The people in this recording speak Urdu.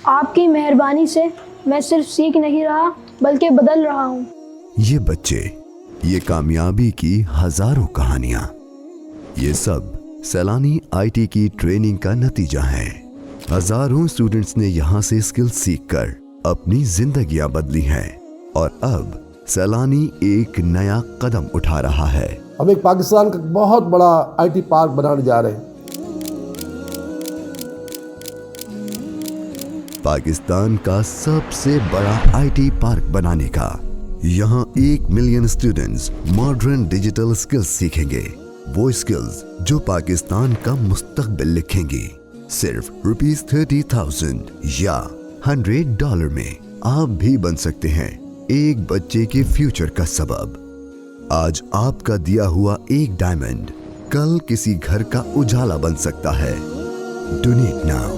آپ کی مہربانی سے میں صرف سیکھ نہیں رہا بلکہ بدل رہا ہوں۔ یہ بچے، یہ کامیابی کی ہزاروں کہانیاں، یہ سب سیلانی آئی ٹی کی ٹریننگ کا نتیجہ ہے۔ ہزاروں اسٹوڈنٹس نے یہاں سے اسکل سیکھ کر اپنی زندگیاں بدلی ہیں، اور اب سیلانی ایک نیا قدم اٹھا رہا ہے۔ ہم ایک پاکستان کا بہت بڑا آئی ٹی پارک بنانے جا رہے ہیں۔ پاکستان کا سب سے بڑا آئی ٹی پارک بنانے کا۔ یہاں 1 million students modern digital skills سیکھیں گے، وہ اسکلز جو پاکستان کا مستقبل لکھیں گی۔ صرف ₹30,000 یا $100 میں آپ بھی بن سکتے ہیں ایک بچے کے فیوچر کا سبب۔ آج آپ کا دیا ہوا ایک ڈائمنڈ کل کسی گھر کا اجالا بن سکتا ہے۔ Donate now.